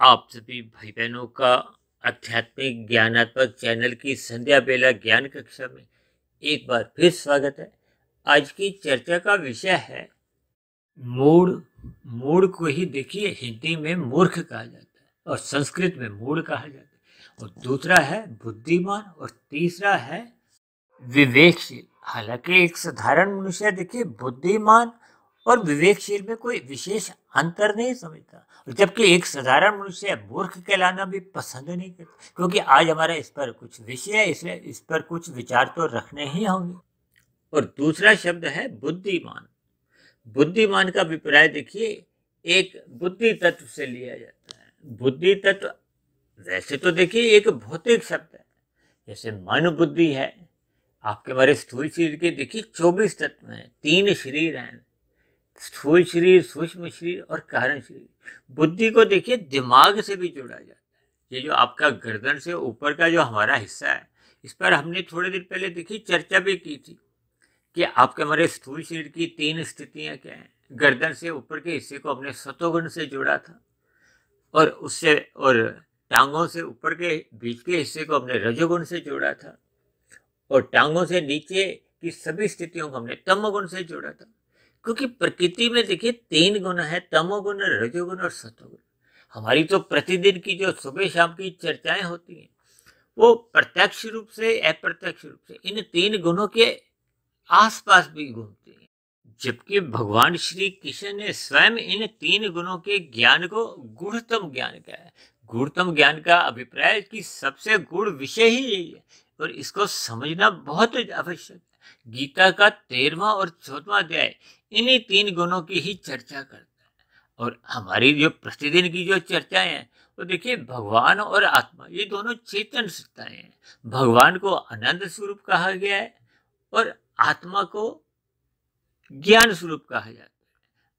आप सभी भाई बहनों का आध्यात्मिक ज्ञानात्मक चैनल की संध्या बेला ज्ञान कक्षा में एक बार फिर स्वागत है। आज की चर्चा का विषय है मूढ़। मूढ़ को ही देखिए हिंदी में मूर्ख कहा जाता है और संस्कृत में मूढ़ कहा जाता है, और दूसरा है बुद्धिमान और तीसरा है विवेकशील। हालांकि एक साधारण मनुष्य देखिए बुद्धिमान और विवेकशील में कोई विशेष अंतर नहीं समझता, और जबकि एक साधारण मनुष्य मूर्ख कहलाना भी पसंद नहीं करता। क्योंकि आज हमारा इस पर कुछ विषय है, इसलिए इस पर कुछ विचार तो रखने ही होंगे। और दूसरा शब्द है बुद्धिमान। बुद्धिमान का अभिप्राय देखिए एक बुद्धि तत्व से लिया जाता है। बुद्धि तत्व वैसे तो देखिए एक भौतिक शब्द है, जैसे मन बुद्धि है। आपके हमारे स्थूल शरीर के देखिए 24 तत्व हैं, 3 शरीर हैं, स्थूल शरीर, सूक्ष्म शरीर और कारण शरीर। बुद्धि को देखिए दिमाग से भी जोड़ा जाता है। ये जो आपका गर्दन से ऊपर का जो हमारा हिस्सा है, इस पर हमने थोड़े दिन पहले देखी चर्चा भी की थी कि आपके हमारे स्थूल शरीर की 3 स्थितियां क्या हैं। गर्दन से ऊपर के हिस्से को हमने सतोगुण से जोड़ा था, और टांगों से ऊपर के बीच के हिस्से को हमने रजोगुण से जोड़ा था, और टांगों से नीचे की सभी स्थितियों को हमने तमोगुण से जोड़ा था। क्योंकि प्रकृति में देखिए 3 गुण है, तमोगुण, रजोगुण और सतोगुण। हमारी तो प्रतिदिन की जो सुबह शाम की चर्चाएं होती हैं, वो प्रत्यक्ष रूप से अप्रत्यक्ष रूप से इन 3 गुणों के आसपास भी घूमती है। जबकि भगवान श्री कृष्ण ने स्वयं इन 3 गुणों के ज्ञान को गूढ़तम ज्ञान कहा है। गूढ़तम ज्ञान का अभिप्राय है कि सबसे गूढ़ विषय ही यही है, और इसको समझना बहुत आवश्यक है। गीता का 13वां और 14वां अध्याय इन्हीं 3 गुणों की ही चर्चा करता है। और हमारी जो प्रतिदिन की जो चर्चाएं हैं, तो देखिए भगवान और आत्मा ये दोनों चेतन सत्ताएं हैं। भगवान को आनंद स्वरूप कहा गया है और आत्मा को ज्ञान स्वरूप कहा जाता है।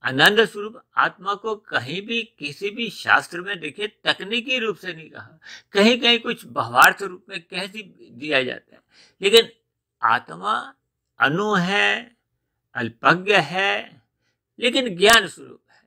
आनंद स्वरूप आत्मा को कहीं भी किसी भी शास्त्र में देखिए तकनीकी रूप से नहीं कहा, कहीं कहीं कुछ भावार्थ रूप में कह दिया जाता है। लेकिन आत्मा अनु है, अल्पज्ञ है, लेकिन ज्ञान स्वरूप है।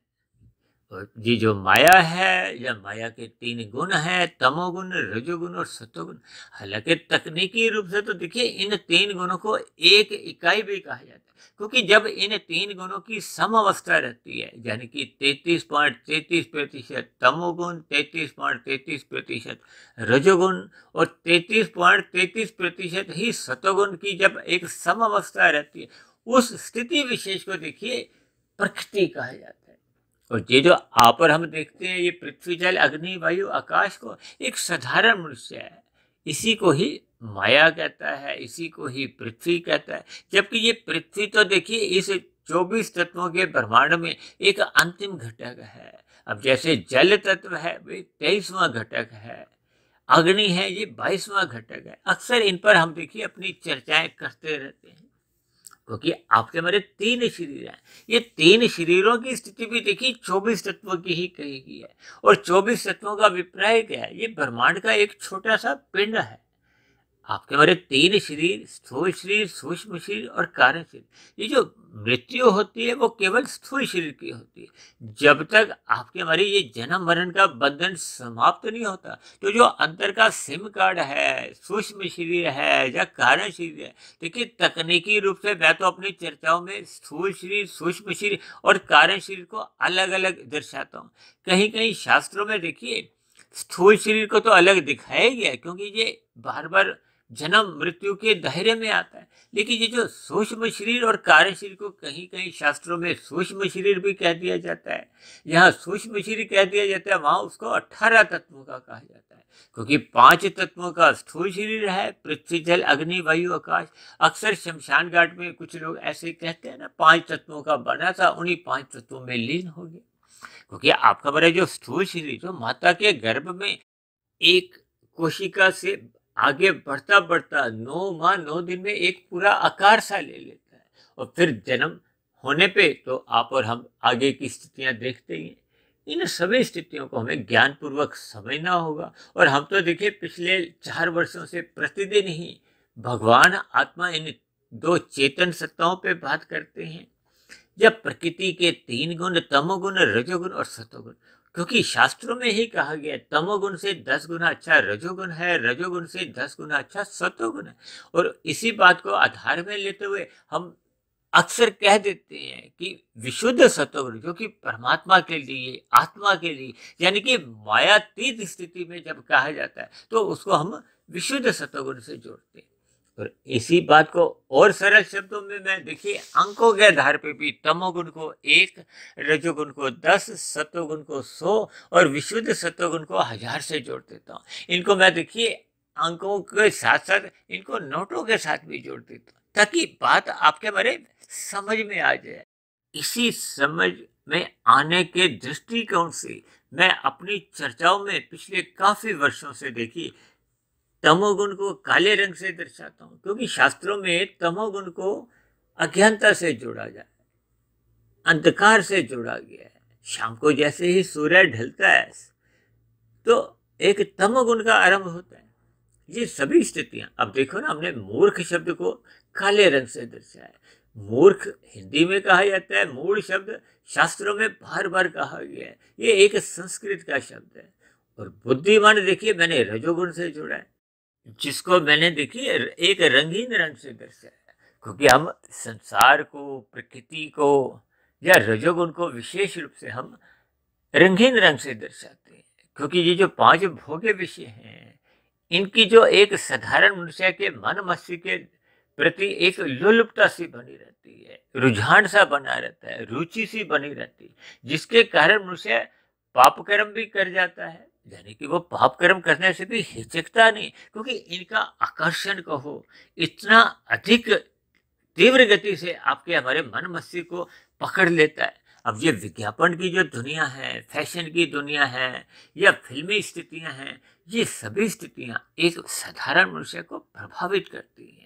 और ये जो माया है, या माया के 3 गुण है, तमोगुण, रजोगुण और सतोगुण। हालांकि तकनीकी रूप से तो देखिए इन 3 गुणों को एक इकाई भी कहा जाता है, क्योंकि जब इन 3 गुणों की सम अवस्था रहती है, यानी कि 33.33% तमोगुण, 33.33% रजोगुण और 33.33% ही सतोगुण की जब एक सम अवस्था रहती है, उस स्थिति विशेष को देखिए प्रकृति कहा जाता है। और ये जो आप और हम देखते हैं, ये पृथ्वी, जल, अग्नि, वायु, आकाश को एक साधारण मनुष्य है, इसी को ही माया कहता है, इसी को ही पृथ्वी कहता है। जबकि ये पृथ्वी तो देखिए इस 24 तत्वों के ब्रह्मांड में एक अंतिम घटक है। अब जैसे जल तत्व है वे 23वां घटक है, अग्नि है ये 22वां घटक है। अक्सर इन पर हम देखिए अपनी चर्चाएं करते रहते हैं, क्योंकि आपके हमारे 3 शरीर हैं। ये 3 शरीरों की स्थिति भी देखिए 24 तत्वों की ही कही गई है। और 24 तत्वों का अभिप्राय क्या है? ये ब्रह्मांड का एक छोटा सा पिंड है। आपके हमारे 3 शरीर, स्थूल शरीर, सूक्ष्म शरीर और कारण शरीर। ये जो मृत्यु होती है वो केवल स्थूल शरीर की होती है। जब तक आपके हमारे ये जन्म मरण का बंधन समाप्त नहीं होता, तो जो अंतर का सिम कार्ड है, सूक्ष्म शरीर है या कारण शरीर है, देखिए तकनीकी रूप से मैं तो अपनी चर्चाओं में स्थूल शरीर, सूक्ष्म शरीर और कारण शरीर को अलग अलग दर्शाता हूँ। कहीं कहीं शास्त्रों में देखिए स्थूल शरीर को तो अलग दिखाया गया है, क्योंकि ये बार बार जन्म मृत्यु के दायरे में आता है। लेकिन ये जो सूक्ष्म शरीर और कार्य शरीर को कहीं कहीं शास्त्रों में सूक्ष्म शरीर भी कह दिया जाता है। यहाँ सूक्ष्म शरीर कह दिया जाता है, वहां उसको 18 तत्वों का कहा जाता है, क्योंकि 5 तत्वों का स्थूल शरीर है, पृथ्वी, जल, अग्नि, वायु, आकाश। अक्सर शमशान घाट में कुछ लोग ऐसे कहते हैं ना, 5 तत्वों का बना था, उन्हीं 5 तत्वों में लीन हो गया। क्योंकि आपका बड़ा जो स्थूल शरीर जो माता के गर्भ में एक कोशिका से आगे बढ़ता बढ़ता 9 माह 9 दिन में एक पूरा आकार सा ले लेता है, और फिर जन्म होने पे तो आप और हम आगे की स्थितियां देखते ही हैं। इन सभी स्थितियों को हमें ज्ञान पूर्वक समझना होगा। और हम तो देखिए पिछले 4 वर्षों से प्रतिदिन ही भगवान, आत्मा, इन 2 चेतन सत्ताओं पे बात करते हैं। जब प्रकृति के 3 गुण, तमोगुण, रजोगुण और सतोगुण, क्योंकि शास्त्रों में ही कहा गया है, तमोगुण से 10 गुना अच्छा रजोगुण है, रजोगुण से 10 गुना अच्छा सतोगुण है। और इसी बात को आधार में लेते हुए हम अक्सर कह देते हैं कि विशुद्ध सतोगुण, जो कि परमात्मा के लिए, आत्मा के लिए, यानी कि मायातीत स्थिति में जब कहा जाता है तो उसको हम विशुद्ध सतोगुण से जोड़ते हैं। और इसी बात को और सरल शब्दों में मैं देखिए अंकों के आधार पे भी तमोगुण को 1, रजोगुण को 10, सतोगुण को 100 और विशुद्ध सतोगुण को 1000 से जोड़ देता हूँ। इनको मैं देखिए अंकों के साथ साथ इनको नोटों के साथ भी जोड़ देता हूँ, ताकि बात आपके बारे समझ में आ जाए। इसी समझ में आने के दृष्टिकोण से मैं अपनी चर्चाओं में पिछले काफी वर्षों से देखिए तमोगुण को काले रंग से दर्शाता हूं, क्योंकि शास्त्रों में तमोगुण को अज्ञानता से जोड़ा जाए, अंधकार से जोड़ा गया है। शाम को जैसे ही सूर्य ढलता है तो एक तमोगुण का आरंभ होता है। ये सभी स्थितियां, अब देखो ना, हमने मूर्ख शब्द को काले रंग से दर्शाया है। मूर्ख हिंदी में कहा जाता है, मूल शब्द शास्त्रों में बार बार कहा गया है, ये एक संस्कृत का शब्द है। और बुद्धिमान देखिए मैंने रजोगुण से जोड़ा है, जिसको मैंने देखिए एक रंगीन रंग से दर्शाया, क्योंकि हम संसार को, प्रकृति को या रजोगुण को विशेष रूप से हम रंगीन रंग से दर्शाते हैं। क्योंकि ये जो 5 भोग्य विषय हैं, इनकी जो एक साधारण मनुष्य के मन मस्तिष्क के प्रति एक लोलुपता सी बनी रहती है, रुझान सा बना रहता है, रुचि सी बनी रहती है, जिसके कारण मनुष्य पाप कर्म भी कर जाता है। यानी कि वो पाप कर्म करने से भी हिचकता नहीं, क्योंकि इनका आकर्षण कहो इतना अधिक तीव्र गति से आपके हमारे मन मस्तिष्क को पकड़ लेता है। अब ये विज्ञापन की जो दुनिया है, फैशन की दुनिया है या फिल्मी स्थितियां हैं, ये सभी स्थितियां एक साधारण मनुष्य को प्रभावित करती हैं।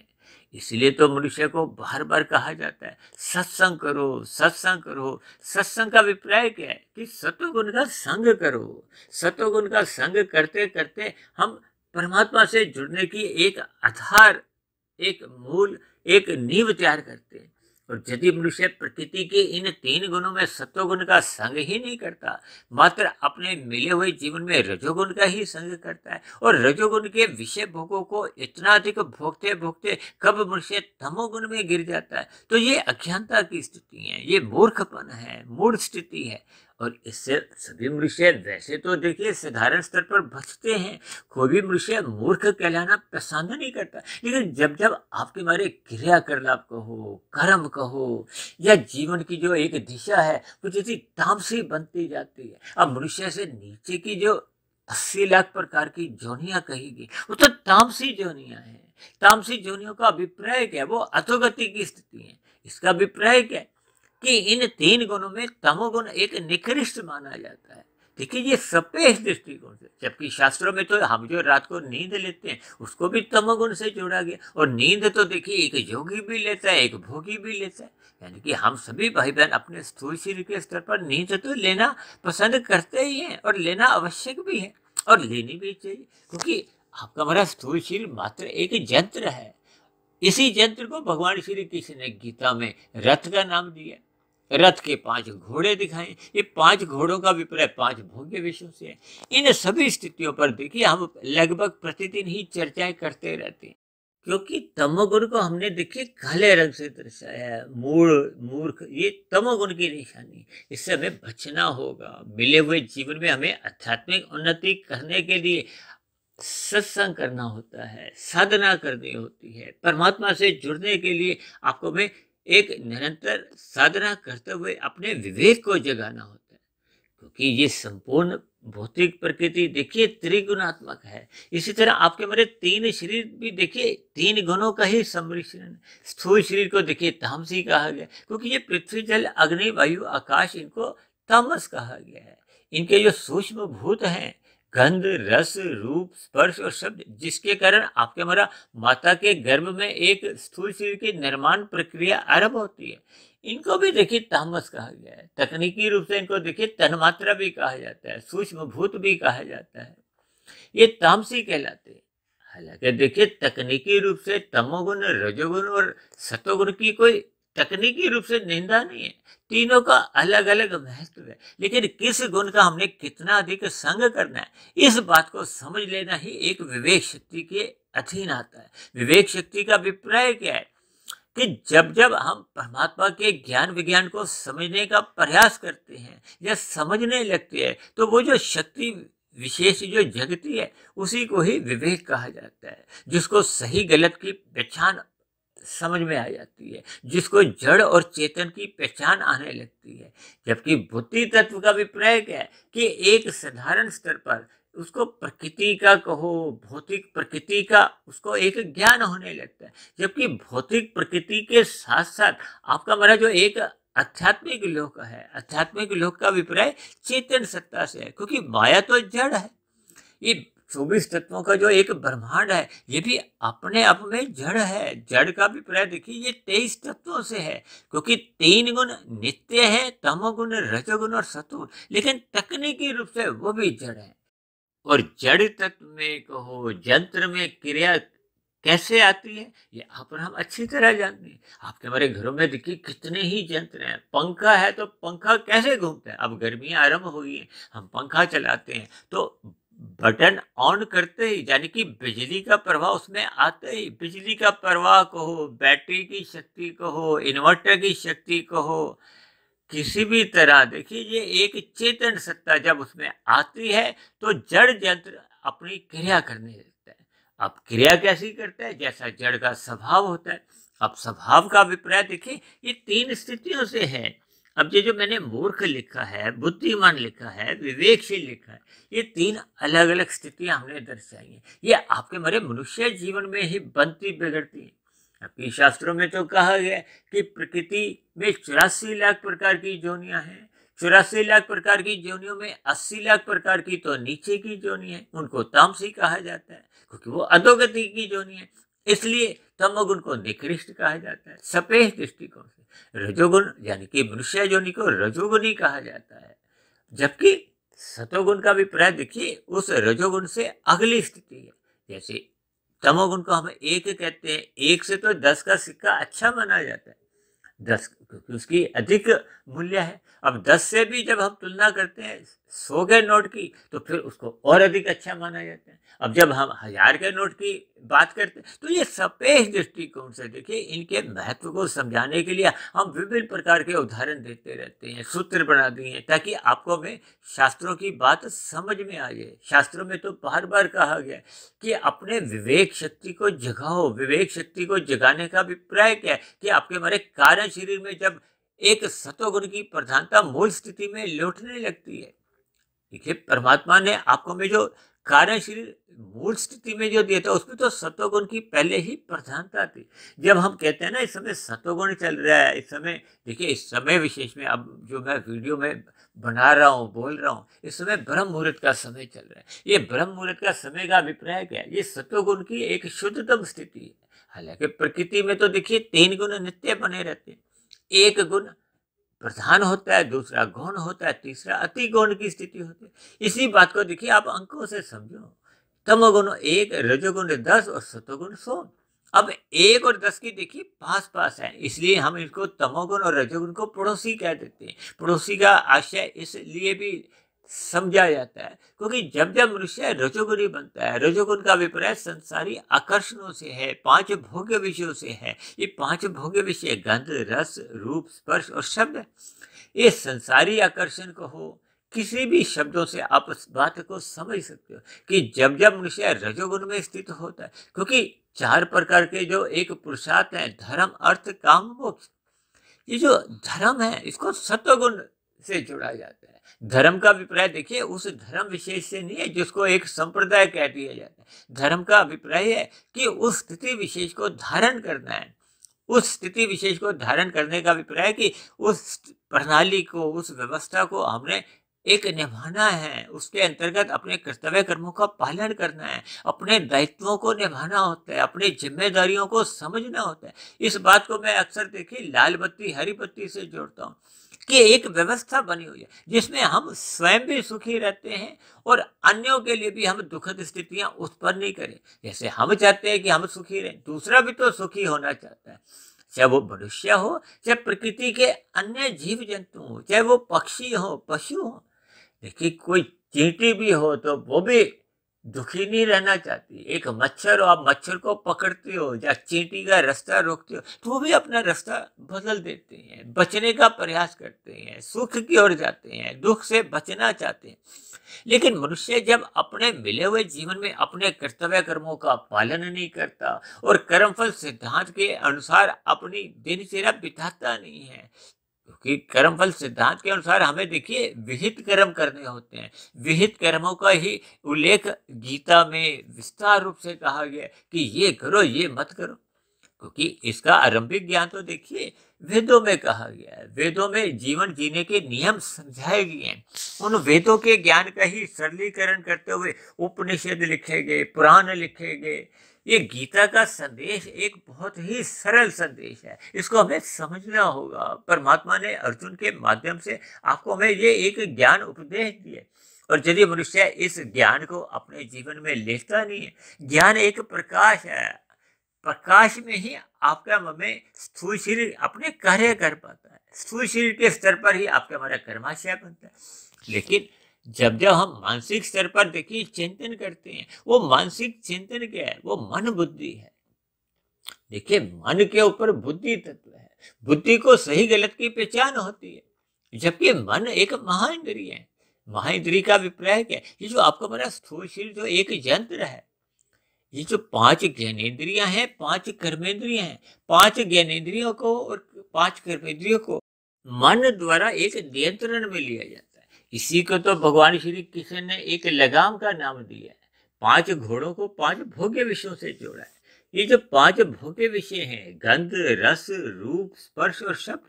इसलिए तो मनुष्य को बार बार कहा जाता है सत्संग करो, सत्संग करो। सत्संग का अभिप्राय क्या है कि सतोगुण का संग करो। सतोगुण का संग करते करते हम परमात्मा से जुड़ने की एक आधार, एक मूल, एक नींव तैयार करते हैं। और यदि मनुष्य प्रकृति के इन 3 गुणों में सत्वगुण का संग ही नहीं करता, मात्र अपने मिले हुए जीवन में रजोगुण का ही संग करता है, और रजोगुण के विषय भोगों को इतना अधिक भोगते भोगते कब मनुष्य तमोगुण में गिर जाता है, तो ये अज्ञानता की स्थिति है, ये मूर्खपन है, मूढ़ स्थिति है। और इससे सभी मनुष्य वैसे तो देखिए साधारण स्तर पर बचते हैं, कोई भी मनुष्य मूर्ख कहलाना पसंद नहीं करता। लेकिन जब जब आपके मारे क्रियाकलाप कहो, कर्म कहो या जीवन की जो एक दिशा है वो जैसी तामसी बनती जाती है। अब मनुष्य से नीचे की जो 80 लाख प्रकार की जोनियां कहेगी वो तो तामसी जोनियां हैं। तामसी जोनियों का अभिप्राय क्या है? वो अधोगति की स्थिति है। इसका अभिप्राय क्या है कि इन 3 गुणों में तमोगुण एक निकृष्ट माना जाता है। देखिए ये सपेश दृष्टिकोण से, जबकि शास्त्रों में तो हम जो रात को नींद लेते हैं उसको भी तमोगुण से जोड़ा गया। और नींद तो देखिए एक योगी भी लेता है, एक भोगी भी लेता है। यानी कि हम सभी भाई बहन अपने स्थूल शरीर के स्तर पर नींद तो लेना पसंद करते ही हैं, और लेना आवश्यक भी है और लेनी भी चाहिए, क्योंकि आपका हमारा स्थूल शरीर मात्र एक यंत्र है। इसी यंत्र को भगवान श्री कृष्ण ने गीता में रथ का नाम दिया। रथ के 5 घोड़े दिखाए। ये 5 घोड़ों का अभिप्राय 5 भोग्य विषयों से है। इन सभी स्थितियों पर देखिए हम लगभग प्रतिदिन ही चर्चाएं करते रहते हैं, क्योंकि तमोगुण को हमने देखिए काले रंग से दर्शाया है। मूर्ख, ये तमोगुण की निशानी। इससे हमें बचना होगा। मिले हुए जीवन में हमें आध्यात्मिक उन्नति करने के लिए सत्संग करना होता है, साधना करनी होती है। परमात्मा से जुड़ने के लिए आपको में एक निरंतर साधना करते हुए अपने विवेक को जगाना होता है, क्योंकि ये संपूर्ण भौतिक प्रकृति देखिए त्रिगुणात्मक है। इसी तरह आपके मेरे 3 शरीर भी देखिए 3 गुणों का ही सम्मिश्रण। स्थूल शरीर को देखिए तामसी कहा गया, क्योंकि ये पृथ्वी, जल, अग्नि, वायु, आकाश, इनको तामस कहा गया है। इनके जो सूक्ष्म भूत हैं, गंध, रस, रूप, स्पर्श और शब्द, जिसके कारण आपके हमारा माता के गर्भ में एक स्थूल शरीर की निर्माण प्रक्रिया आरंभ होती है, इनको भी देखिए तामस कहा गया है। तकनीकी रूप से इनको देखिए तन्मात्रा भी कहा जाता है, सूक्ष्म भूत भी कहा जाता है। ये तामसी कहलाते हैं। हालांकि देखिए तकनीकी रूप से तमोगुण, रजोगुण और सतोगुण की कोई तकनीकी रूप से निंदा नहीं है, तीनों का अलग अलग महत्व है, लेकिन किस गुण का हमने कितना अधिक संग करना है, इस बात को समझ लेना ही एक विवेक शक्ति के अधीन आता है। विवेक शक्ति का अभिप्राय क्या है कि जब जब हम परमात्मा के ज्ञान विज्ञान को समझने का प्रयास करते हैं या समझने लगते हैं, तो वो जो शक्ति विशेष जो जगती है उसी को ही विवेक कहा जाता है, जिसको सही गलत की पहचान समझ में आ जाती है, जिसको जड़ और चेतन की पहचान आने लगती है। जबकि बुद्धि तत्व का अभिप्राय क्या है कि एक साधारण स्तर पर उसको प्रकृति का कहो, भौतिक प्रकृति का उसको एक ज्ञान होने लगता है। जबकि भौतिक प्रकृति के साथ साथ आपका हमारा जो एक आध्यात्मिक लोक है, आध्यात्मिक लोक का अभिप्राय चेतन सत्ता से है, क्योंकि माया तो जड़ है। ये 24 तत्वों का जो एक ब्रह्मांड है ये भी अपने आप में जड़ है। जड़ का अभिप्राय देखिए ये 23 तत्वों से है, क्योंकि 3 गुण नित्य है, तमोगुण, रजोगुण और सतोगुण, लेकिन तकनीकी रूप से वो भी जड़ है। और जड़ तत्व में कहो, यंत्र में क्रिया कैसे आती है ये आप और हम अच्छी तरह जानते हैं। आपके हमारे घरों में देखिए कितने ही यंत्र हैं। पंखा है तो पंखा कैसे घूमता है, अब गर्मियां आरंभ हो गई हैं, हम पंखा चलाते हैं तो बटन ऑन करते ही यानी कि बिजली का प्रवाह उसमें आते ही, बिजली का प्रवाह कहो, बैटरी की शक्ति कहो, इन्वर्टर की शक्ति कहो, किसी भी तरह देखिए ये एक चेतन सत्ता जब उसमें आती है तो जड़ यंत्र अपनी क्रिया करने लगता है। अब क्रिया कैसी करता है, जैसा जड़ का स्वभाव होता है। अब स्वभाव का अभिप्राय देखिए ये 3 स्थितियों से है। अब ये जो मैंने मूर्ख लिखा है, बुद्धिमान लिखा है, विवेकशील लिखा है, ये 3 अलग अलग स्थितियां हमने दर्शाई हैं। ये आपके हमारे मनुष्य जीवन में ही बनती बिगड़ती हैं। आपके शास्त्रों में तो कहा गया कि प्रकृति में 84 लाख प्रकार की योनियां हैं। 84 लाख प्रकार की योनियों में 80 लाख प्रकार की तो नीचे की योनि है, उनको तामसी कहा जाता है, क्योंकि वो अधोगति की योनि है। इसलिए तमोगुण को निकृष्ट कहा जाता है सपेह दृष्टिकोण से। रजोगुण यानी कि मनुष्य योनि को रजोगुणी कहा जाता है। जबकि सतोगुण का अभिप्राय देखिए उस रजोगुण से अगली स्थिति है। जैसे तमोगुण को हम 1 कहते हैं, 1 से तो 10 का सिक्का अच्छा माना जाता है, 10 क्योंकि उसकी अधिक मूल्य है। अब 10 से भी जब हम तुलना करते हैं 100 के नोट की तो फिर उसको और अधिक अच्छा माना जाता है। अब जब हम 1000 के नोट की बात करते हैं तो ये सापेक्ष दृष्टिकोण से देखिए इनके महत्व को समझाने के लिए हम विभिन्न प्रकार के उदाहरण देते रहते हैं, सूत्र बना दिए हैं, ताकि आपको में शास्त्रों की बात समझ में आ जाए। शास्त्रों में तो बार बार कहा गया कि अपने विवेक शक्ति को जगाओ। विवेक शक्ति को जगाने का अभिप्राय क्या है कि आपके हमारे कारण शरीर में जब एक सतोगुण की प्रधानता मूल स्थिति में लौटने लगती है। देखिए परमात्मा ने आपको में जो कारण शरीर मूल स्थिति में जो दिया था उसमें तो सतोगुण की पहले ही प्रधानता थी। जब हम कहते हैं ना इस समय सतोगुण चल रहा है, इस समय देखिए इस समय विशेष में अब जो मैं वीडियो में बना रहा हूँ, बोल रहा हूँ, इस समय ब्रह्म मुहूर्त का समय चल रहा है। ये ब्रह्म मुहूर्त का समय का अभिप्राय क्या है, ये सतोगुण की एक शुद्धतम स्थिति है। हालांकि प्रकृति में तो देखिए 3 गुण नित्य बने रहते हैं। एक गुण प्रधान होता है, दूसरा गौण होता है, तीसरा अति गौण की स्थिति होती है। इसी बात को देखिए आप अंकों से समझो, तमोगुण 1, रजोगुण 10 और सतोगुण 100। अब 1 और 10 की देखिए पास पास है, इसलिए हम इनको तमोगुण और रजोगुण को पड़ोसी कह देते हैं। पड़ोसी का आशय इसलिए भी समझा जाता है क्योंकि जब जब मनुष्य रजोगुणी बनता है, रजोगुण का अभिप्राय संसारी आकर्षणों से है, 5 भोग्य विषयों से है। ये 5 भोग्य विषय गंध, रस, रूप, स्पर्श और शब्द है। ये संसारी आकर्षण को हो, किसी भी शब्दों से आप इस बात को समझ सकते हो कि जब जब मनुष्य रजोगुण में स्थित होता है, क्योंकि 4 प्रकार के जो एक पुरुषार्थ है, धर्म, अर्थ, काम, मोक्ष, ये जो धर्म है इसको सत्वगुण से जोड़ा जाता है। धर्म का अभिप्राय देखिए उस धर्म विशेष से नहीं है जिसको एक संप्रदाय कह दिया जाता है। धर्म का अभिप्राय है कि उस स्थिति विशेष को धारण करना है। उस स्थिति विशेष को धारण करने का अभिप्राय है कि उस प्रणाली को, उस व्यवस्था को हमने एक निभाना है, उसके अंतर्गत अपने कर्तव्य कर्मों का पालन करना है, अपने दायित्वों को निभाना होता है, अपनी जिम्मेदारियों को समझना होता है। इस बात को मैं अक्सर देखिए लाल बत्ती हरी बत्ती से जोड़ता हूँ कि एक व्यवस्था बनी हुई है जिसमें हम स्वयं भी सुखी रहते हैं और अन्यों के लिए भी हम दुखद स्थितियां उत्पन्न नहीं करें। जैसे हम चाहते हैं कि हम सुखी रहें, दूसरा भी तो सुखी होना चाहता है। चाहे वो मनुष्य हो, चाहे प्रकृति के अन्य जीव जंतु हो, चाहे वो पक्षी हो, पशु हो। देखिए कोई चींटी भी हो तो वो भी दुखी नहीं रहना चाहती। एक मच्छर हो, आप मच्छर को पकड़ते हो या चींटी का रास्ता रोकते हो तो वो भी अपना रास्ता बदल देते हैं, बचने का प्रयास करते हैं, सुख की ओर जाते हैं, दुख से बचना चाहते हैं। लेकिन मनुष्य जब अपने मिले हुए जीवन में अपने कर्तव्य कर्मों का पालन नहीं करता और कर्मफल सिद्धांत के अनुसार अपनी दिनचर्या बिताता नहीं है, क्योंकि कर्मफल सिद्धांत के अनुसार हमें देखिए विहित कर्म करने होते हैं। विहित कर्मों का ही उल्लेख गीता में विस्तार रूप से कहा गया कि ये करो, ये मत करो, क्योंकि इसका आरंभिक ज्ञान तो देखिए वेदों में कहा गया है। वेदों में जीवन जीने के नियम समझाए गए हैं। उन वेदों के ज्ञान का ही सरलीकरण करते हुए उपनिषद लिखे गए, पुराण लिखे गए। ये गीता का संदेश एक बहुत ही सरल संदेश है, इसको हमें समझना होगा। परमात्मा ने अर्जुन के माध्यम से आपको हमें ये एक ज्ञान उपदेश दिए, और यदि मनुष्य इस ज्ञान को अपने जीवन में लेता नहीं है, ज्ञान एक प्रकाश है, प्रकाश में ही आपका में स्थूल शरीर अपने कार्य कर पाता है। स्थूल शरीर के स्तर पर ही आपका हमारा कर्माशय बनता है। लेकिन जब जब हम मानसिक स्तर पर देखिए चिंतन करते हैं, वो मानसिक चिंतन क्या है? वो मन बुद्धि है। देखिए मन के ऊपर बुद्धि तत्व है, बुद्धि को सही गलत की पहचान होती है, जबकि मन एक महाइंद्रिय है। महाइंद्रिय का अभिप्राय क्या है? ये जो आपका हमारा स्थूल शरीर जो एक यंत्र है, ये जो 5 ज्ञानेंद्रियां हैं, 5 कर्मेंद्रियां हैं, 5 ज्ञानेंद्रियों को और 5 कर्मेंद्रियों को मन द्वारा एक नियंत्रण में लिया जाता है। इसी को तो भगवान श्री कृष्ण ने एक लगाम का नाम दिया है। 5 घोड़ों को 5 भोग्य विषयों से जोड़ा है। ये जो 5 भोग्य विषय हैं, गंध, रस, रूप, स्पर्श और शब्द,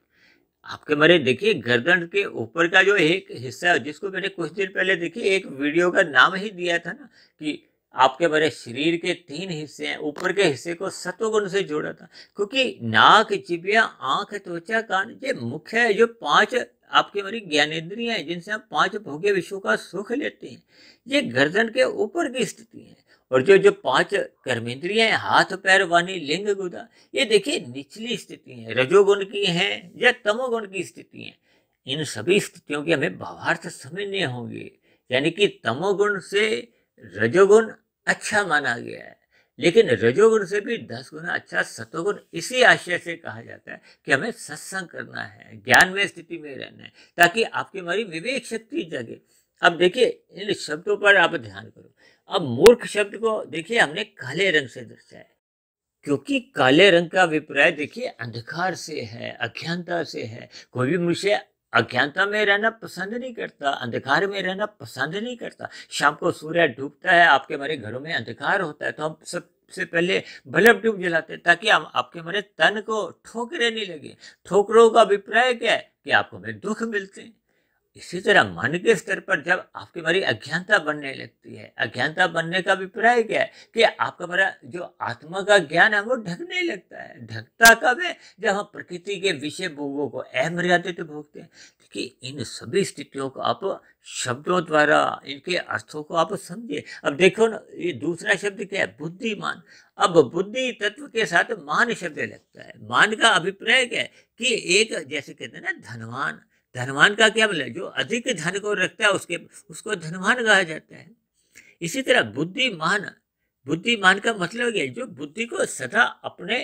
आपके मेरे देखिए गर्दन के ऊपर का जो एक हिस्सा है, जिसको मैंने कुछ दिन पहले देखिए एक वीडियो का नाम ही दिया था ना, कि आपके मेरे शरीर के 3 हिस्से हैं, ऊपर के हिस्से को सत्वगुण से जोड़ा था, क्योंकि नाक, जिह्वा, आंख, त्वचा, कान, ये मुख्य है जो 5 आपके मेरी ज्ञानेंद्रियां हैं, जिनसे हम 5 भोग्य विषयों का सुख लेते हैं। ये गर्दन के ऊपर की स्थिति है। और जो 5 कर्मेंद्रियां हैं, हाथ, पैर, वाणी, लिंग, गुदा, ये देखिए निचली स्थिति है, रजोगुण की है या तमोगुण की स्थिति है। इन सभी स्थितियों के हमें भावार्थ समझने होंगे। यानी कि तमोगुण से रजोगुण अच्छा माना गया है, लेकिन रजोगुण से भी 10 गुना अच्छा सतोगुण इसी आशय से कहा जाता है कि हमें सत्संग करना है, ज्ञान में स्थिति में रहना है, ताकि आपकी हमारी विवेक शक्ति जगे। अब देखिए इन शब्दों पर आप ध्यान करो। अब मूर्ख शब्द को देखिए हमने काले रंग से दर्शाया, क्योंकि काले रंग का अभिप्राय देखिए अंधकार से है, अज्ञानता से है। कोई भी मनुष्य अज्ञानता में रहना पसंद नहीं करता, अंधकार में रहना पसंद नहीं करता। शाम को सूर्य डूबता है, आपके हमारे घरों में अंधकार होता है, तो हम सबसे पहले बल्ब ट्यूब जलाते हैं, ताकि हम आपके हमारे तन को ठोकरें नहीं लगे। ठोकरों का अभिप्राय क्या है? कि आपको हमें दुख मिलते हैं। इसी तरह मन के स्तर पर जब आपकी हमारी अज्ञानता बनने लगती है, अज्ञानता बनने का अभिप्राय क्या है? कि आपका हमारा जो आत्मा का ज्ञान है वो ढकने लगता है। ढकता कब है? जब हम प्रकृति के विषय भोगों को अमर्यादित भोगते हैं। कि इन सभी स्थितियों को आप शब्दों द्वारा इनके अर्थों को आप समझिए। अब देखो ना, ये दूसरा शब्द क्या है? बुद्धिमान। अब बुद्धि तत्व के साथ मान शब्द लगता है। मान का अभिप्राय क्या है? कि एक जैसे कहते हैं ना धनवान, धनवान का क्या मतलब? जो अधिक धन को रखता है उसको धनवान कहा जाता है। इसी तरह बुद्धिमान, बुद्धिमान का मतलब क्या है? जो बुद्धि को सदा अपने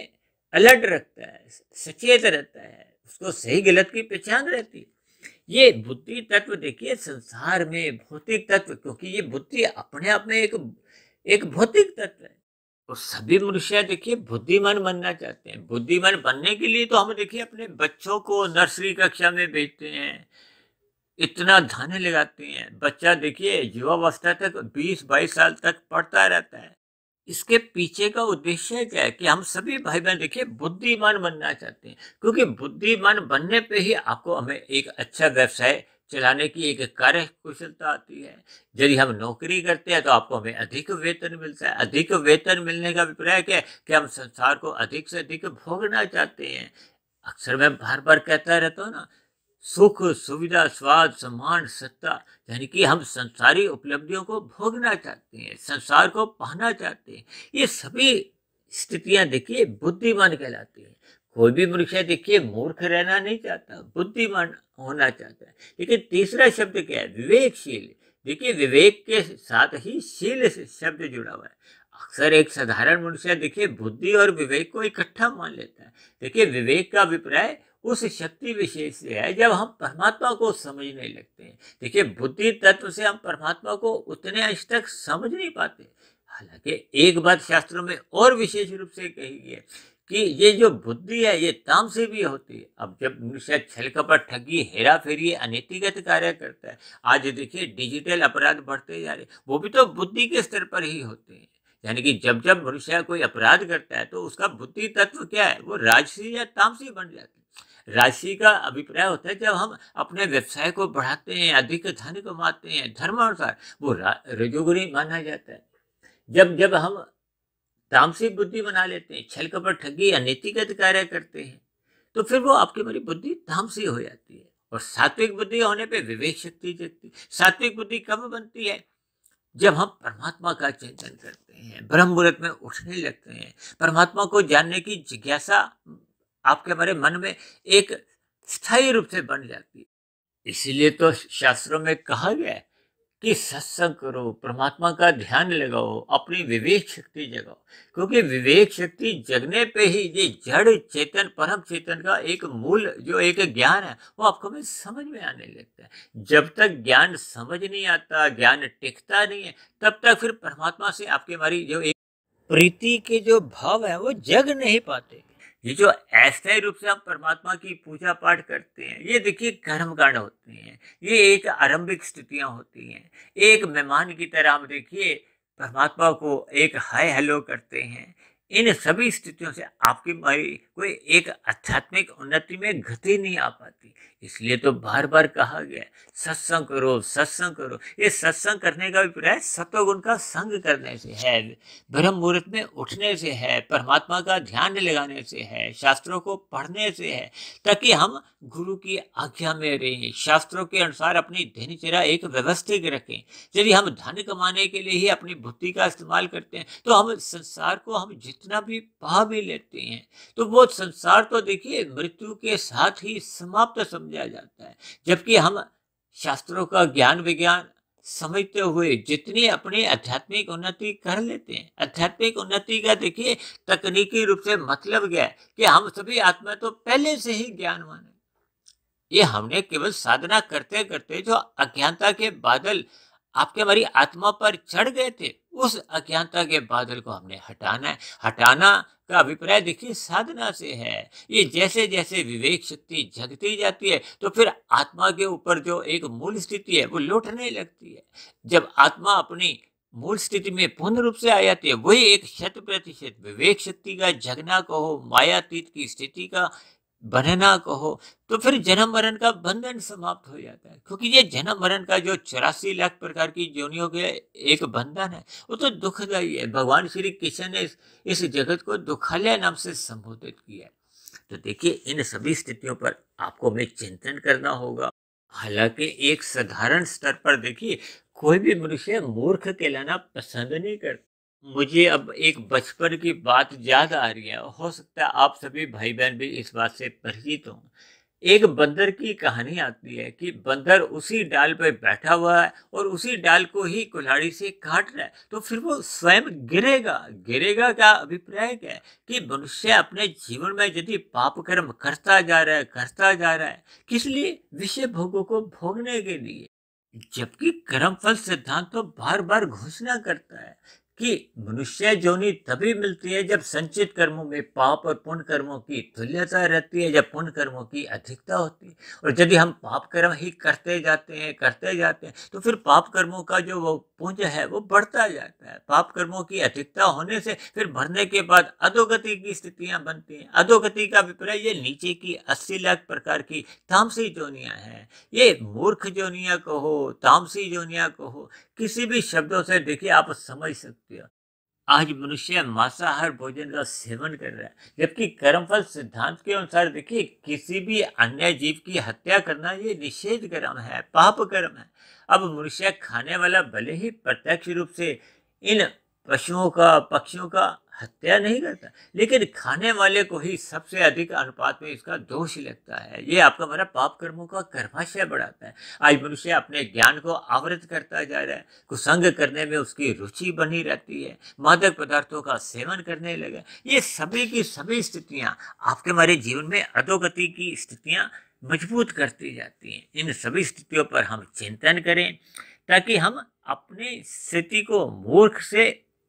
अलर्ट रखता है, सचेत रहता है, उसको सही गलत की पहचान रहती है। ये बुद्धि तत्व देखिए संसार में भौतिक तत्व, क्योंकि ये बुद्धि अपने आप में एक भौतिक तत्व है। तो सभी मनुष्य देखिए बुद्धिमान बनना चाहते हैं। बुद्धिमान बनने के लिए तो हम देखिए अपने बच्चों को नर्सरी कक्षा में भेजते हैं, इतना धन लगाते हैं। बच्चा देखिए युवावस्था तक 20-22 साल तक पढ़ता रहता है। इसके पीछे का उद्देश्य क्या है? कि हम सभी भाई बहन देखिए बुद्धिमान बनना चाहते हैं, क्योंकि बुद्धिमान बनने पे ही आपको हमें एक अच्छा व्यवसाय चलाने की एक कार्य कुशलता आती है। यदि हम नौकरी करते हैं तो आपको हमें अधिक वेतन मिलता है। अधिक वेतन मिलने का अभिप्राय क्या है? कि हम संसार को अधिक से अधिक भोगना चाहते हैं। अक्सर मैं बार बार कहता रहता हूँ ना, सुख, सुविधा, स्वाद, सम्मान, सत्ता, यानी कि हम संसारी उपलब्धियों को भोगना चाहते हैं, संसार को पाना चाहते हैं। ये सभी स्थितियां देखिए बुद्धिमान कहलाती हैं। कोई भी मनुष्य देखिए मूर्ख रहना नहीं चाहता, बुद्धिमान होना चाहता है। लेकिन तीसरा शब्द क्या है? विवेकशील। देखिए विवेक के साथ ही शील शब्द जुड़ा हुआ है। अक्सर एक साधारण मनुष्य देखिए बुद्धि और विवेक को इकट्ठा मान लेता है। देखिए विवेक का अभिप्राय उस शक्ति विशेष से है जब हम परमात्मा को समझने लगते हैं। देखिए बुद्धि तत्व से हम परमात्मा को उतने अंश तक समझ नहीं पाते। हालांकि एक बात शास्त्रों में और विशेष रूप से कही गई है कि ये जो बुद्धि है ये तामसी भी होती है। अब जब मनुष्य छल कपट, ठगी, हेरा फेरी, अनैतिकत कार्य करता है, आज देखिए डिजिटल अपराध बढ़ते जा रहे, वो भी तो बुद्धि के स्तर पर ही होते हैं। यानी कि जब जब मनुष्य कोई अपराध करता है तो उसका बुद्धि तत्व क्या है? वो राजसी या तामसी बन जाता है। राजसी का अभिप्राय होता है जब हम अपने व्यवसाय को बढ़ाते हैं, अधिक धन कमाते हैं, धर्मानुसार वो रजोगुणी माना जाता है। जब जब हम तामसिक बुद्धि बना लेते हैं, छल कपट, ठगी, अनैतिकत कार्य करते हैं, तो फिर वो आपकी हमारी बुद्धि तामसी हो जाती है। और सात्विक बुद्धि होने पे विवेक शक्ति जगती। सात्विक बुद्धि कब बनती है? जब हम परमात्मा का चिंतन करते हैं, ब्रह्म मुहूर्त में उठने लगते हैं, परमात्मा को जानने की जिज्ञासा आपके हमारे मन में एक स्थायी रूप से बन जाती है। इसीलिए तो शास्त्रों में कहा गया है कि सत्संग करो, परमात्मा का ध्यान लगाओ, अपनी विवेक शक्ति जगाओ। क्योंकि विवेक शक्ति जगने पे ही ये जड़ चेतन, परम चेतन का एक मूल जो एक ज्ञान है वो आपको में समझ में आने लगता है। जब तक ज्ञान समझ नहीं आता, ज्ञान टिकता नहीं है, तब तक फिर परमात्मा से आपके हमारी जो एक प्रीति के जो भाव है वो जग नहीं पाते। ये जो अस्थायी रूप से हम परमात्मा की पूजा पाठ करते हैं, ये देखिए कर्म कांड होते हैं, ये एक आरंभिक स्थितियां होती हैं। एक मेहमान की तरह हम देखिए परमात्मा को एक हाय हेलो करते हैं। इन सभी स्थितियों से आपकी हमारी कोई एक आध्यात्मिक उन्नति में गति नहीं आ पाती। इसलिए तो बार बार कहा गया है सत्संग करो, सत्संग करो। ये सत्संग करने का अभिप्राय सत्वगुण का संग करने से है, ब्रह्म मुहूर्त में उठने से है, परमात्मा का ध्यान लगाने से है, शास्त्रों को पढ़ने से है, ताकि हम गुरु की आज्ञा में रहें, शास्त्रों के अनुसार अपनी दिनचर्या एक व्यवस्थित रखें। यदि हम धन कमाने के लिए ही अपनी बुद्धि का इस्तेमाल करते हैं तो हम संसार को हम जितना भी पा भी लेते हैं तो वो संसार तो देखिए मृत्यु के साथ ही समाप्त समझा जाता है। जबकि हम शास्त्रों का ज्ञान विज्ञान समझते हुए जितनी अपनी आध्यात्मिक उन्नति कर लेते हैं, आध्यात्मिक उन्नति का देखिए तकनीकी रूप से मतलब क्या है कि हम सभी आत्मा तो पहले से ही ज्ञानवान है। ये हमने केवल साधना करते करते जो अज्ञानता के बादल आपके हमारी आत्मा पर चढ़ गए थे, उस अज्ञानता के बादल को हमने हटाना है। हटाना का अभिप्राय देखिए साधना से है। ये जैसे जैसे विवेक शक्ति जगती जाती है तो फिर आत्मा के ऊपर जो एक मूल स्थिति है वो लौटने लगती है। जब आत्मा अपनी मूल स्थिति में पूर्ण रूप से आ जाती है, वही एक 100% विवेक शक्ति का जगना कहो, मायातीत की स्थिति का बनना कहो, तो फिर जन्म मरण का बंधन समाप्त हो जाता है। क्योंकि ये जन्म मरण का जो 84 लाख प्रकार की योनियों के एक बंधन है वो तो दुखदायी है। भगवान श्री कृष्ण ने इस जगत को दुखालय नाम से संबोधित किया है। तो देखिए इन सभी स्थितियों पर आपको हमें चिंतन करना होगा। हालांकि एक साधारण स्तर पर देखिए कोई भी मनुष्य मूर्ख कहलाना पसंद नहीं करता। मुझे अब एक बचपन की बात याद आ रही है, हो सकता है आप सभी भाई बहन भी इस बात से परिचित हों। एक बंदर की कहानी आती है कि बंदर उसी डाल पर बैठा हुआ है और उसी डाल को ही कुल्हाड़ी से काट रहा है, तो फिर वो स्वयं गिरेगा। गिरेगा का अभिप्राय क्या है कि मनुष्य अपने जीवन में यदि पाप कर्म करता जा रहा है, करता जा रहा है, किस लिए? विषय भोगों को भोगने के लिए। जबकि कर्मफल सिद्धांत तो बार बार घोषणा करता है कि मनुष्य योनि तभी मिलती है जब संचित कर्मों में पाप और पुण्य कर्मों की तुल्यता रहती है, जब पुण्य कर्मों की अधिकता होती है। और यदि हम पाप कर्म ही करते जाते हैं तो फिर पाप कर्मों का जो वो पुण्य है वो बढ़ता जाता है। पाप कर्मों की अधिकता होने से फिर बढ़ने के बाद अधोगति की स्थितियां बनती हैं। अधोगति का अभिप्राय ये नीचे की 80 लाख प्रकार की तामसी जोनियां हैं। ये मूर्ख जोनियां कहो, तामसी जोनियां कहो, किसी भी शब्दों से देखिए आप समझ सकते हो। आज मनुष्य मांसाहार भोजन का सेवन कर रहा है, जबकि कर्मफल सिद्धांत के अनुसार देखिए किसी भी अन्य जीव की हत्या करना ये निषेध कर्म है, पाप कर्म है। अब मनुष्य खाने वाला भले ही प्रत्यक्ष रूप से इन पशुओं का, पक्षियों का हत्या नहीं करता, लेकिन खाने वाले को ही सबसे अधिक अनुपात में इसका दोष लगता है। ये आपका हमारा पाप कर्मों का गर्भाशय बढ़ाता है। आज मनुष्य अपने ज्ञान को आवृत करता जा रहा है, कुसंग करने में उसकी रुचि बनी रहती है, मादक पदार्थों का सेवन करने लगा। ये सभी की सभी स्थितियां आपके हमारे जीवन में अधोगति की स्थितियां मजबूत करती जाती हैं। इन सभी स्थितियों पर हम चिंतन करें ताकि हम अपनी स्थिति को मूर्ख से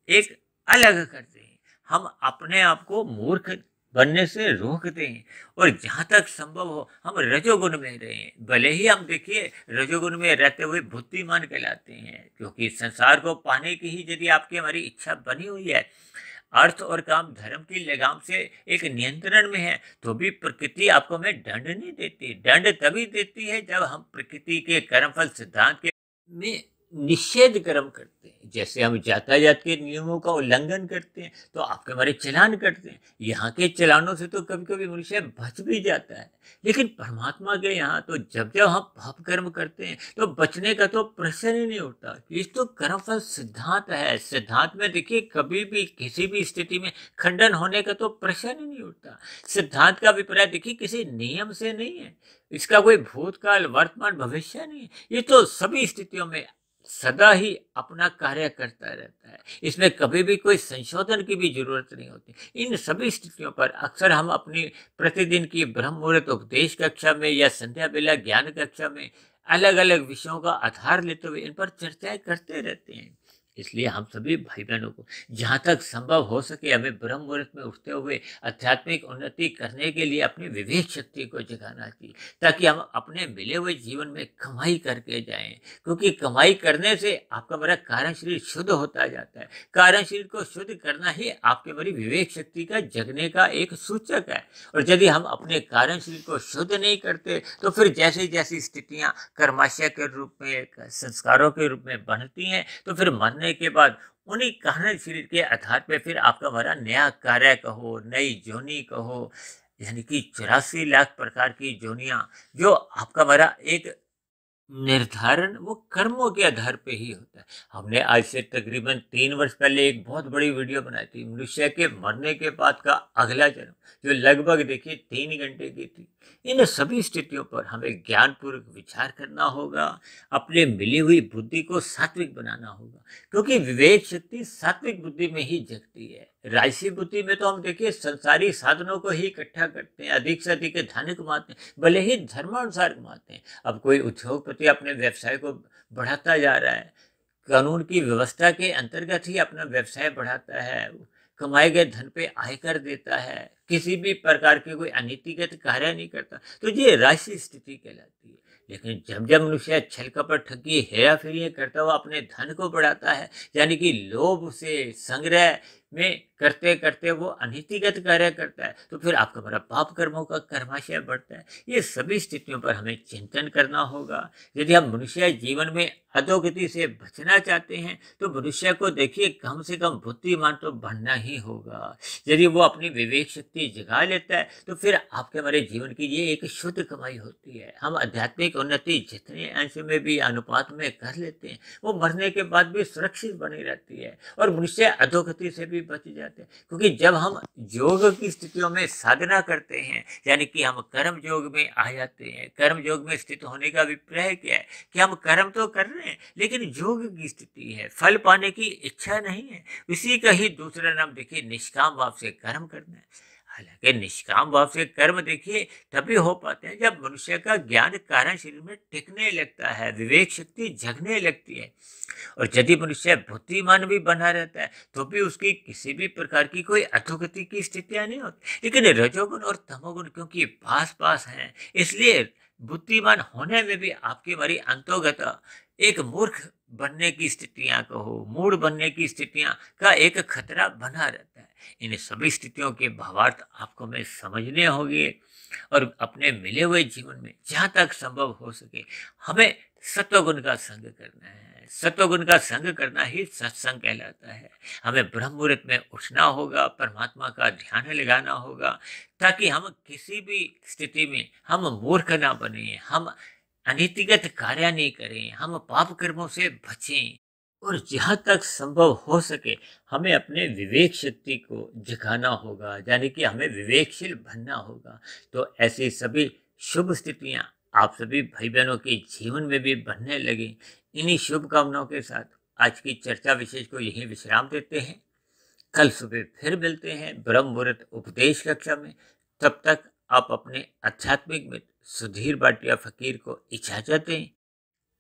एक अलग कर दें। हम अपने आप को मूर्ख बनने से रोकते हैं और जहाँ तक संभव हो हम रजोगुण में रहें। भले ही हम देखिए रजोगुण में रहते हुए बुद्धिमान कहलाते हैं, क्योंकि संसार को पाने की ही यदि आपकी हमारी इच्छा बनी हुई है, अर्थ और काम धर्म की लगाम से एक नियंत्रण में है, तो भी प्रकृति आपको हमें दंड नहीं देती। दंड तभी देती है जब हम प्रकृति के कर्मफल सिद्धांत के में निषेध कर्म करते हैं। जैसे हम यातायात के नियमों का उल्लंघन करते हैं तो आपके हमारे चालान करते हैं। यहाँ के चालानों से तो कभी कभी मनुष्य बच भी जाता है, लेकिन परमात्मा के यहाँ तो जब जब हम पाप कर्म करते हैं तो बचने का तो प्रश्न ही नहीं उठता। ये तो कर्मफल सिद्धांत है। सिद्धांत में देखिए कभी भी किसी भी स्थिति में खंडन होने का तो प्रश्न ही नहीं उठता। सिद्धांत का अभिप्राय देखिए किसी नियम से नहीं है, इसका कोई भूतकाल वर्तमान भविष्य नहीं है। ये तो सभी स्थितियों में सदा ही अपना कार्य करता रहता है, इसमें कभी भी कोई संशोधन की भी जरूरत नहीं होती। इन सभी स्थितियों पर अक्सर हम अपनी प्रतिदिन की ब्रह्म मुहूर्त उपदेश कक्षा में या संध्या बेला ज्ञान कक्षा में अलग अलग विषयों का आधार लेते हुए इन पर चर्चाएं करते रहते हैं। इसलिए हम सभी भाई बहनों को जहाँ तक संभव हो सके हमें ब्रह्म मुहूर्त में उठते हुए आध्यात्मिक उन्नति करने के लिए अपनी विवेक शक्ति को जगाना चाहिए, ताकि हम अपने मिले हुए जीवन में कमाई करके जाएं। क्योंकि कमाई करने से आपका हमारा कारण शरीर शुद्ध होता जाता है। कारण शरीर को शुद्ध करना ही आपके हमारी विवेक शक्ति का जगने का एक सूचक है। और यदि हम अपने कारण शरीर को शुद्ध नहीं करते तो फिर जैसी जैसी स्थितियाँ कर्माशय के रूप में, संस्कारों के रूप में बनती हैं, तो फिर मरने के बाद उन्हीं कारण शरीर के आधार पे फिर आपका हमारा नया कार्य कहो, नई जोनी कहो, यानी कि 84 लाख प्रकार की जोनियां जो आपका हमारा एक निर्धारण वो कर्मों के आधार पे ही होता है। हमने आज से तकरीबन 3 वर्ष पहले एक बहुत बड़ी वीडियो बनाई थी, मनुष्य के मरने के बाद का अगला जन्म, जो लगभग देखिए 3 घंटे की थी। इन सभी स्थितियों पर हमें ज्ञानपूर्वक विचार करना होगा, अपने मिली हुई बुद्धि को सात्विक बनाना होगा, क्योंकि विवेक शक्ति सात्विक बुद्धि में ही जगती है। राजसी बुद्धि में तो हम देखिए संसारी साधनों को ही इकट्ठा करते हैं, अधिक से अधिक धन कमाते हैं, भले ही धर्मानुसार कमाते हैं। अब कोई उद्योगपति अपने व्यवसाय को बढ़ाता जा रहा है, कानून की व्यवस्था के अंतर्गत ही अपना व्यवसाय बढ़ाता है, कमाए गए धन पे आयकर देता है, किसी भी प्रकार के कोई अनीतिगत कार्य नहीं करता, तो ये राजसी स्थिति कहलाती है। लेकिन जब जब मनुष्य छल कपट ठगी हेरा फेरी करता हुआ अपने धन को बढ़ाता है, यानी कि लोभ से संग्रह में करते करते वो अनीतिगत कार्य करता है, तो फिर आपका बड़ा पाप कर्मों का कर्माशय बढ़ता है। ये सभी स्थितियों पर हमें चिंतन करना होगा। यदि हम मनुष्य जीवन में अधोगति से बचना चाहते हैं तो मनुष्य को देखिए कम से कम बुद्धिमान तो बनना ही होगा। यदि वो अपनी विवेक शक्ति जगा लेता है तो फिर आपके हमारे जीवन की ये एक शुद्ध कमाई होती है। हम आध्यात्मिक उन्नति जितने अंश में भी अनुपात में कर लेते हैं वो मरने के बाद भी सुरक्षित बनी रहती है और मनुष्य अधोगति से भी बच जाते हैं। क्योंकि जब हम योग की स्थितियों में साधना करते हैं, यानी कि हम कर्म योग में आ जाते हैं। कर्म योग में स्थित होने का अभिप्राय क्या है कि हम कर्म तो कर रहे हैं लेकिन योग की स्थिति है, फल पाने की इच्छा नहीं है। इसी का ही दूसरा नाम देखिए निष्काम भाव से कर्म करना है। हालांकि निष्काम भाव से कर्म देखिए तभी हो पाते हैं जब मनुष्य का ज्ञान कारण शरीर में टिकने लगता है, विवेक शक्ति जगने लगती है। और यदि मनुष्य बुद्धिमान भी बना रहता है तो भी उसकी किसी भी प्रकार की कोई अधोगति की स्थितियां नहीं होती। लेकिन रजोगुण और तमोगुण क्योंकि पास पास हैं, इसलिए बुद्धिमान होने में भी आपकी हमारी अंतोगत एक मूर्ख बनने की स्थितियां कहो, मूड बनने की स्थितियां का एक खतरा बना रहता है। इन सभी स्थितियों के भावार्थ आपको में समझने होंगे और अपने मिले हुए जीवन में जहाँ तक संभव हो सके हमें सत्वगुण का संग करना है। सत्वगुण का संग करना ही सत्संग कहलाता है। हमें ब्रह्म मुहूर्त में उठना होगा, परमात्मा का ध्यान लगाना होगा, ताकि हम किसी भी स्थिति में हम मूर्ख ना बने, हम अनीतिगत कार्य नहीं करें, हम पाप कर्मों से बचें। और जहाँ तक संभव हो सके हमें अपने विवेक शक्ति को जगाना होगा, यानी कि हमें विवेकशील बनना होगा। तो ऐसी सभी शुभ स्थितियाँ आप सभी भाई बहनों के जीवन में भी बनने लगी। इन्हीं शुभकामनाओं के साथ आज की चर्चा विशेष को यहीं विश्राम देते हैं। कल सुबह फिर मिलते हैं ब्रह्म मुहूर्त उपदेश कक्षा में। तब तक आप अपने आध्यात्मिक मित्र सुधीर भाटिया फकीर को इजाजत दें।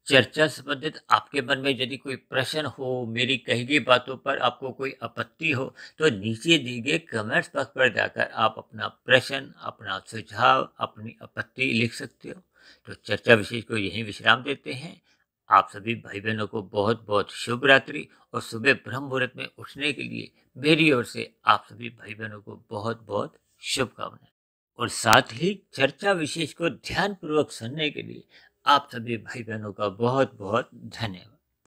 चर्चा संबंधित आपके मन में यदि कोई प्रश्न हो, मेरी कही गई बातों पर आपको कोई आपत्ति हो, तो नीचे दिए गए कमेंट्स बॉक्स पर जाकर आप अपना प्रश्न, अपना सुझाव, अपनी आपत्ति लिख सकते हो। तो चर्चा विशेष को यहीं विश्राम देते हैं। आप सभी भाई बहनों को बहुत बहुत शुभ रात्रि और सुबह ब्रह्म मुहूर्त में उठने के लिए मेरी ओर से आप सभी भाई बहनों को बहुत बहुत शुभकामनाएं। और साथ ही चर्चा विशेष को ध्यानपूर्वक सुनने के लिए आप सभी भाई बहनों का बहुत बहुत धन्यवाद।